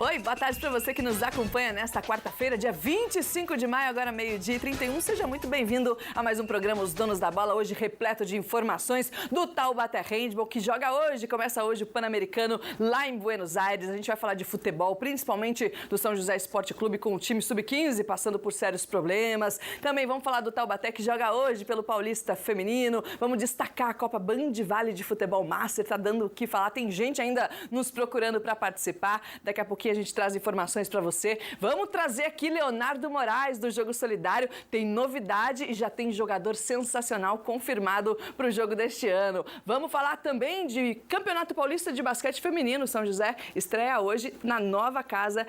Oi, boa tarde para você que nos acompanha nesta quarta-feira, dia 25 de maio, agora meio-dia e 31. Seja muito bem-vindo a mais um programa Os Donos da Bola, hoje repleto de informações do Taubaté Handball, que joga hoje, começa hoje o Pan-Americano lá em Buenos Aires. A gente vai falar de futebol, principalmente do São José Esporte Clube com o time sub-15, passando por sérios problemas. Também vamos falar do Taubaté, que joga hoje pelo Paulista Feminino. Vamos destacar a Copa Band Vale de Futebol Master, tá dando o que falar. Tem gente ainda nos procurando para participar. Daqui a pouquinho a gente traz informações para você. Vamos trazer aqui Leonardo Moraes do Jogo Solidário. Tem novidade e já tem jogador sensacional confirmado para o jogo deste ano. Vamos falar também de Campeonato Paulista de Basquete Feminino. São José estreia hoje na nova casa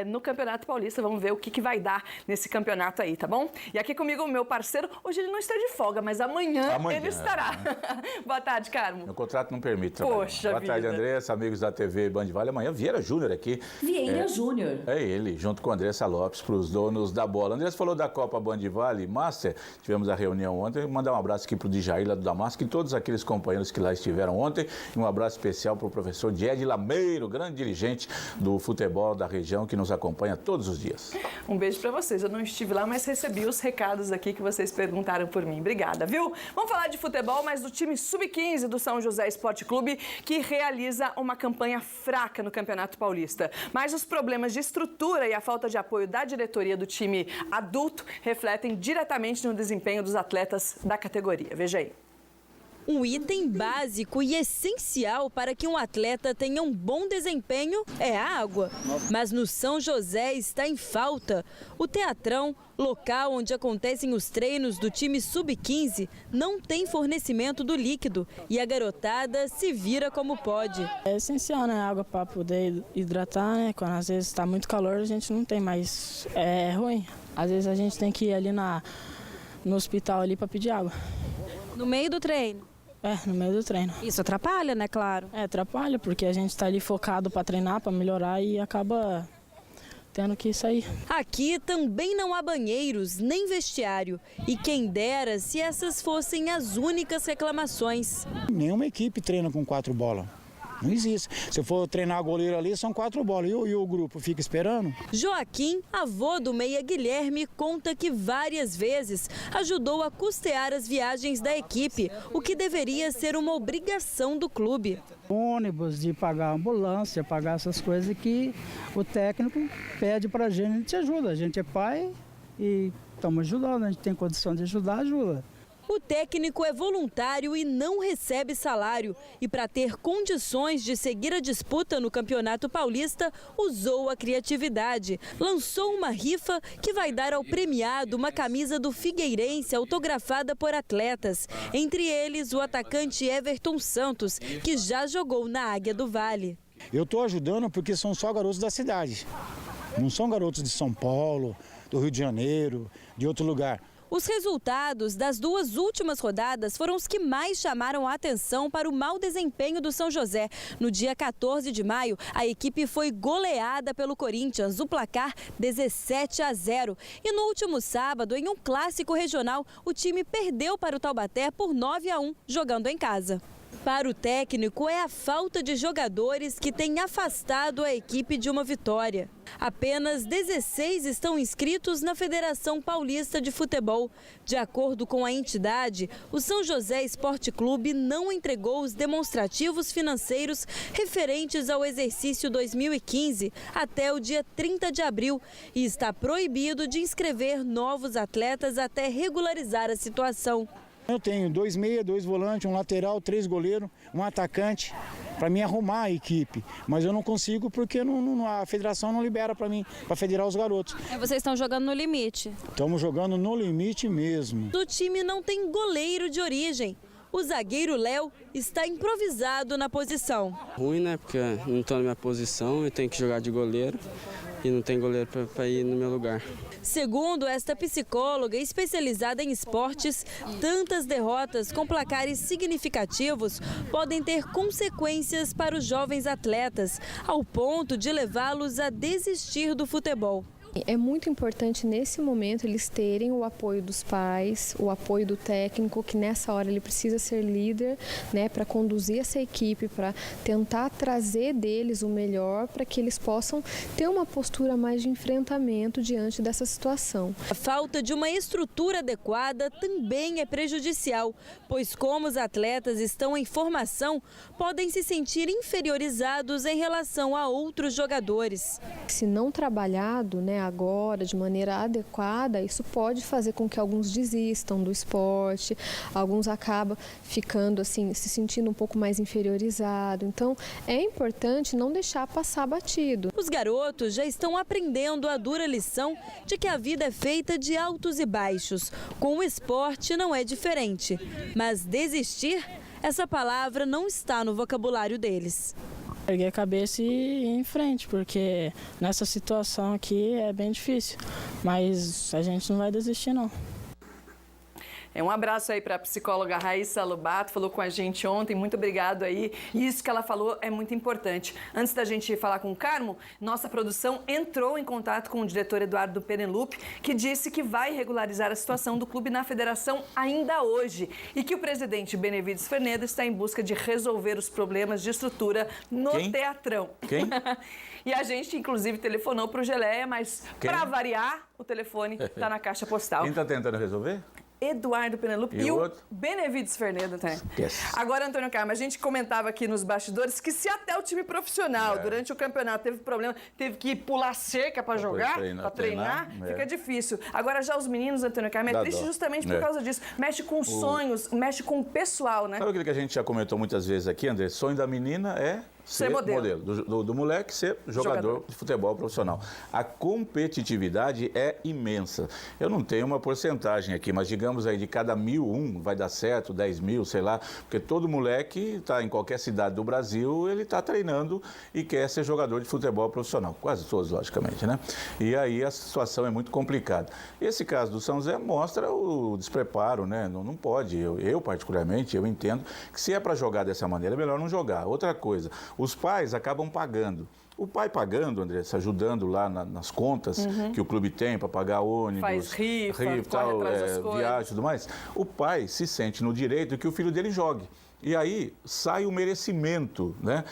no Campeonato Paulista. Vamos ver o que vai dar nesse campeonato aí, tá bom? E aqui comigo o meu parceiro. Hoje ele não está de folga, mas amanhã ele estará. Boa tarde, Carmo. Meu contrato não permite trabalhar. Poxa Boa tarde, Andressa, amigos da TV Band Vale. Amanhã Vieira Júnior aqui. Vieira Júnior. É ele, junto com a Andressa Lopes, para os donos da bola. Andressa falou da Copa Band Vale Master. Tivemos a reunião ontem. Mandar um abraço aqui para o Djair lá do Damasco e todos aqueles companheiros que lá estiveram ontem. E um abraço especial para o professor Died Lameiro, grande dirigente do futebol da região que nos acompanha todos os dias. Um beijo para vocês. Eu não estive lá, mas recebi os recados aqui que vocês perguntaram por mim. Obrigada, viu? Vamos falar de futebol, mas do time sub-15 do São José Esporte Clube, que realiza uma campanha fraca no Campeonato Paulista. Mas os problemas de estrutura e a falta de apoio da diretoria do time adulto refletem diretamente no desempenho dos atletas da categoria. Veja aí. Um item básico e essencial para que um atleta tenha um bom desempenho é a água. Mas no São José está em falta. O Teatrão, local onde acontecem os treinos do time sub-15, não tem fornecimento do líquido e a garotada se vira como pode. É essencial, né? Água para poder hidratar, né? Quando às vezes está muito calor, a gente não tem mais. É ruim. Às vezes a gente tem que ir ali no hospital ali para pedir água. No meio do treino? No meio do treino. Isso atrapalha, né, claro? Atrapalha, porque a gente está ali focado para treinar, para melhorar e acaba tendo que sair. Aqui também não há banheiros, nem vestiário. E quem dera se essas fossem as únicas reclamações. Nenhuma equipe treina com 4 bolas. Não existe. Se eu for treinar goleiro ali, são 4 bolas. E o grupo fica esperando? Joaquim, avô do meia Guilherme, conta que várias vezes ajudou a custear as viagens da equipe, o que deveria ser uma obrigação do clube. Ônibus, de pagar ambulância, pagar essas coisas que o técnico pede pra gente ajuda. A gente é pai e estamos ajudando, a gente tem condição de ajudar, ajuda. O técnico é voluntário e não recebe salário. E para ter condições de seguir a disputa no Campeonato Paulista, usou a criatividade. Lançou uma rifa que vai dar ao premiado uma camisa do Figueirense autografada por atletas. Entre eles, o atacante Everton Santos, que já jogou na Águia do Vale. Eu estou ajudando porque são só garotos da cidade. Não são garotos de São Paulo, do Rio de Janeiro, de outro lugar. Os resultados das 2 últimas rodadas foram os que mais chamaram a atenção para o mau desempenho do São José. No dia 14 de maio, a equipe foi goleada pelo Corinthians, o placar 17-0. E no último sábado, em um clássico regional, o time perdeu para o Taubaté por 9-1, jogando em casa. Para o técnico, é a falta de jogadores que tem afastado a equipe de uma vitória. Apenas 16 estão inscritos na Federação Paulista de Futebol. De acordo com a entidade, o São José Esporte Clube não entregou os demonstrativos financeiros referentes ao exercício 2015 até o dia 30 de abril e está proibido de inscrever novos atletas até regularizar a situação. Eu tenho 2 meia, 2 volantes, um lateral, 3 goleiros, um atacante para mim arrumar a equipe. Mas eu não consigo porque a federação não libera para mim, para federar os garotos. E vocês estão jogando no limite? Estamos jogando no limite mesmo. O time não tem goleiro de origem. O zagueiro Léo está improvisado na posição. Ruim, né? Porque não estou na minha posição e tenho que jogar de goleiro. E não tem goleiro para ir no meu lugar. Segundo esta psicóloga especializada em esportes, tantas derrotas com placares significativos podem ter consequências para os jovens atletas, ao ponto de levá-los a desistir do futebol. É muito importante nesse momento eles terem o apoio dos pais, o apoio do técnico, que nessa hora ele precisa ser líder, né, para conduzir essa equipe, para tentar trazer deles o melhor, para que eles possam ter uma postura mais de enfrentamento diante dessa situação. A falta de uma estrutura adequada também é prejudicial, pois como os atletas estão em formação, podem se sentir inferiorizados em relação a outros jogadores. Se não trabalhado, né, agora de maneira adequada, isso pode fazer com que alguns desistam do esporte, alguns acabam ficando assim, se sentindo um pouco mais inferiorizado. Então, é importante não deixar passar batido. Os garotos já estão aprendendo a dura lição de que a vida é feita de altos e baixos. Com o esporte não é diferente, mas desistir, essa palavra não está no vocabulário deles. Erguer a cabeça e ir em frente, porque nessa situação aqui é bem difícil, mas a gente não vai desistir não. Um abraço aí para a psicóloga Raíssa Lobato, falou com a gente ontem, muito obrigado aí. E isso que ela falou é muito importante. Antes da gente falar com o Carmo, nossa produção entrou em contato com o diretor Eduardo Perenlupe, que disse que vai regularizar a situação do clube na federação ainda hoje e que o presidente Benevides Ferneda está em busca de resolver os problemas de estrutura no Teatrão. Quem? E a gente, inclusive, telefonou para o Geleia, mas para variar, o telefone está na caixa postal. Quem está tentando resolver? Eduardo Perenlupe e o Benevides Ferneda também. Agora, Antônio Carmo, a gente comentava aqui nos bastidores que se até o time profissional, durante o campeonato, teve problema, teve que pular cerca para jogar, para treinar, fica difícil. Agora, já os meninos, Antônio Carmo, é triste justamente por causa disso. Mexe com sonhos, mexe com o pessoal, né? Sabe aquilo que a gente já comentou muitas vezes aqui, André? Sonho da menina é ser modelo. Do moleque ser jogador de futebol profissional. A competitividade é imensa. Eu não tenho uma porcentagem aqui, mas digamos aí de cada 1.000, vai dar certo, 10 mil, sei lá, porque todo moleque está em qualquer cidade do Brasil, ele está treinando e quer ser jogador de futebol profissional. Quase todos, logicamente, né? E aí a situação é muito complicada. Esse caso do São José mostra o despreparo, né? Não pode. Eu particularmente, eu entendo que se é para jogar dessa maneira, é melhor não jogar. Outra coisa, os pais acabam pagando. O pai pagando, Andressa, ajudando lá nas contas que o clube tem para pagar ônibus, faz rifa tal, viagem e tudo mais. O pai se sente no direito que o filho dele jogue. E aí sai o merecimento, né?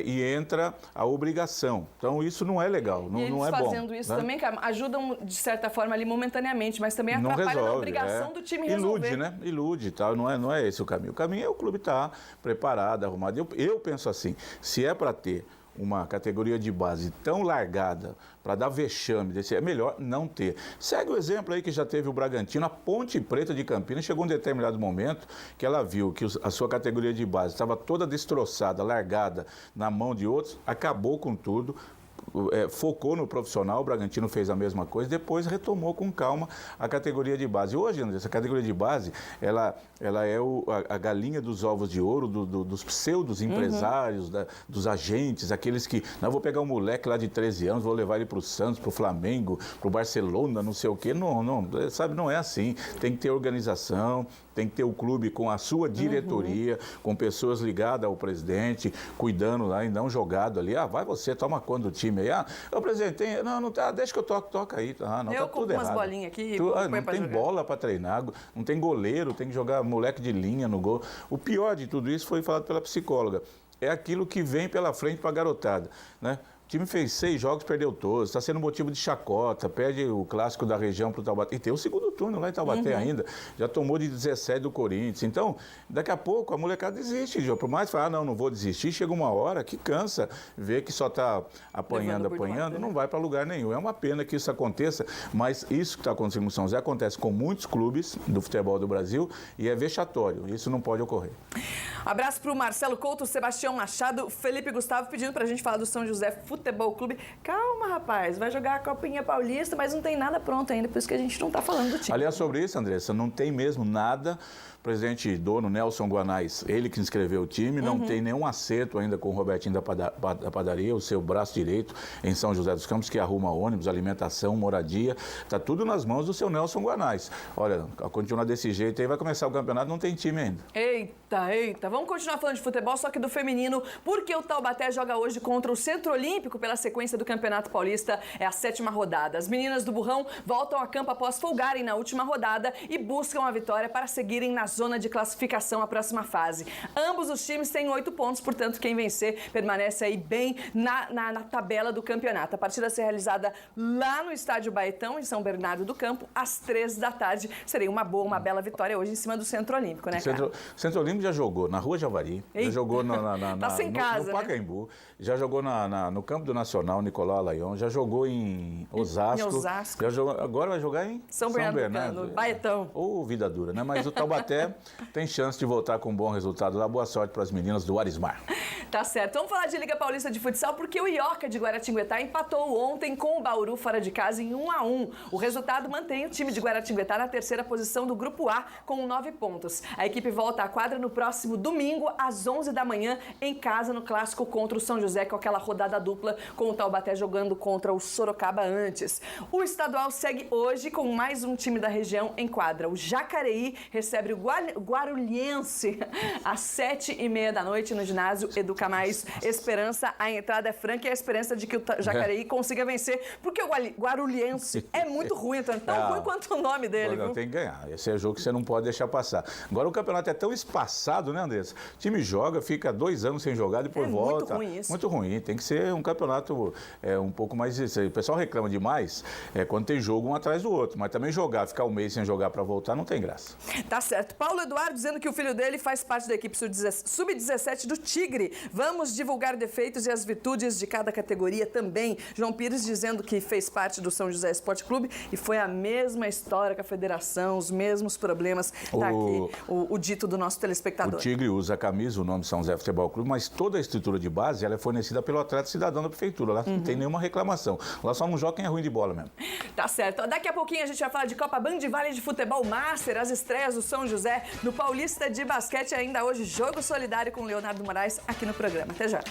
E entra a obrigação. Então isso não é legal, não é bom. Eles fazendo isso também, cara, ajudam de certa forma ali momentaneamente, mas também atrapalha na obrigação do time resolver. Ilude, né? Ilude, tal. Não é esse o caminho. O caminho é o clube estar preparado, arrumado. Eu penso assim, se é para ter uma categoria de base tão largada para dar vexame desse, é melhor não ter. Segue o exemplo aí que já teve o Bragantino, a Ponte Preta de Campinas, chegou um determinado momento que ela viu que a sua categoria de base estava toda destroçada, largada na mão de outros, acabou com tudo. Focou no profissional, o Bragantino fez a mesma coisa, depois retomou com calma a categoria de base. Hoje, André, essa categoria de base, ela é a galinha dos ovos de ouro dos pseudos empresários, dos agentes, aqueles que, não, vou pegar um moleque lá de 13 anos, vou levar ele para o Santos, para o Flamengo, para o Barcelona, não sei o quê. Não, sabe, não é assim. Tem que ter organização, tem que ter o clube com a sua diretoria, com pessoas ligadas ao presidente, cuidando lá e não jogado ali. Vai você, toma conta do time aí. O presidente tem... Não, deixa que eu toca aí. Não, eu tá tudo errado. umas bolinhas aqui. Não tem bola para treinar, não tem goleiro, tem que jogar moleque de linha no gol. O pior de tudo isso foi falado pela psicóloga. É aquilo que vem pela frente para a garotada, né? O time fez 6 jogos, perdeu todos, está sendo motivo de chacota, perde o clássico da região para o Taubaté. E tem o segundo turno lá em Taubaté ainda, já tomou de 17 do Corinthians. Então, daqui a pouco a molecada desiste, por mais que fale, não vou desistir, chega uma hora que cansa, vê que só está apanhando, não vai para lugar nenhum. É uma pena que isso aconteça, mas isso que está acontecendo no São José acontece com muitos clubes do futebol do Brasil e é vexatório, isso não pode ocorrer. Abraço para o Marcelo Couto, Sebastião Machado, Felipe Gustavo pedindo para a gente falar do São José Futebol Clube. Calma, rapaz, vai jogar a Copinha Paulista, mas não tem nada pronto ainda, por isso que a gente não está falando do time. Aliás, sobre isso, Andressa, não tem mesmo nada presidente dono Nelson Guanais, ele que inscreveu o time, não tem nenhum acerto ainda com o Robertinho da padaria, o seu braço direito em São José dos Campos, que arruma ônibus, alimentação, moradia, está tudo nas mãos do seu Nelson Guanais. Olha, a continuar desse jeito aí, vai começar o campeonato, não tem time ainda. Eita, vamos continuar falando de futebol, só que do feminino, porque o Taubaté joga hoje contra o Centro Olímpico pela sequência do Campeonato Paulista, é a 7ª rodada. As meninas do Burrão voltam a campo após folgarem na última rodada e buscam a vitória para seguirem na zona de classificação à próxima fase. Ambos os times têm 8 pontos, portanto, quem vencer permanece aí bem na tabela do campeonato. A partida será realizada lá no Estádio Baetão, em São Bernardo do Campo, às 3 da tarde. Seria uma bela vitória hoje em cima do Centro Olímpico, né, cara? O Centro Olímpico já jogou na Rua Javari, já jogou no Pacaembu, já jogou no Campo do Nacional, Nicolau Alaion, já jogou em Osasco. Já jogou, agora vai jogar em São Bernardo, no Baetão. Ou vida dura, né? Mas o Taubaté tem chance de voltar com um bom resultado lá. Boa sorte para as meninas do Arismar. Tá certo. Vamos falar de Liga Paulista de Futsal, porque o Ioca de Guaratinguetá empatou ontem com o Bauru fora de casa em 1-1. O resultado mantém o time de Guaratinguetá na 3ª posição do Grupo A, com 9 pontos. A equipe volta à quadra no próximo domingo, às 11 da manhã, em casa, no clássico contra o São José, com aquela rodada dupla, com o Taubaté jogando contra o Sorocaba antes. O estadual segue hoje com mais um time da região em quadra. O Jacareí recebe o Guarulhense às 7h30 da noite no ginásio Educa Mais Esperança. A entrada é franca e a esperança de que o Jacareí consiga vencer, porque o Guarulhense é muito ruim, tão ruim quanto o nome dele. Não, tem que ganhar. Esse é jogo que você não pode deixar passar. Agora o campeonato é tão espaçado, né, Andressa? O time joga, fica 2 anos sem jogar, depois volta. Muito ruim isso. Muito ruim. Tem que ser um campeonato um pouco mais... O pessoal reclama demais quando tem jogo um atrás do outro, mas também jogar, ficar um mês sem jogar para voltar, não tem graça. Tá certo. Paulo Eduardo dizendo que o filho dele faz parte da equipe sub-17 do Tigre. Vamos divulgar defeitos e as virtudes de cada categoria também. João Pires dizendo que fez parte do São José Esporte Clube e foi a mesma história com a federação, os mesmos problemas. Tá aqui o dito do nosso telespectador. O Tigre usa a camisa, o nome São José Futebol Clube, mas toda a estrutura de base ela é fornecida pelo atleta cidadão da prefeitura. Lá não tem nenhuma reclamação. Lá só não joga quem é ruim de bola mesmo. Tá certo. Daqui a pouquinho a gente vai falar de Copa Bandivale de Futebol Master, as estreias do São José no Paulista de Basquete, ainda hoje, jogo solidário com Leonardo Moraes aqui no programa. Até já.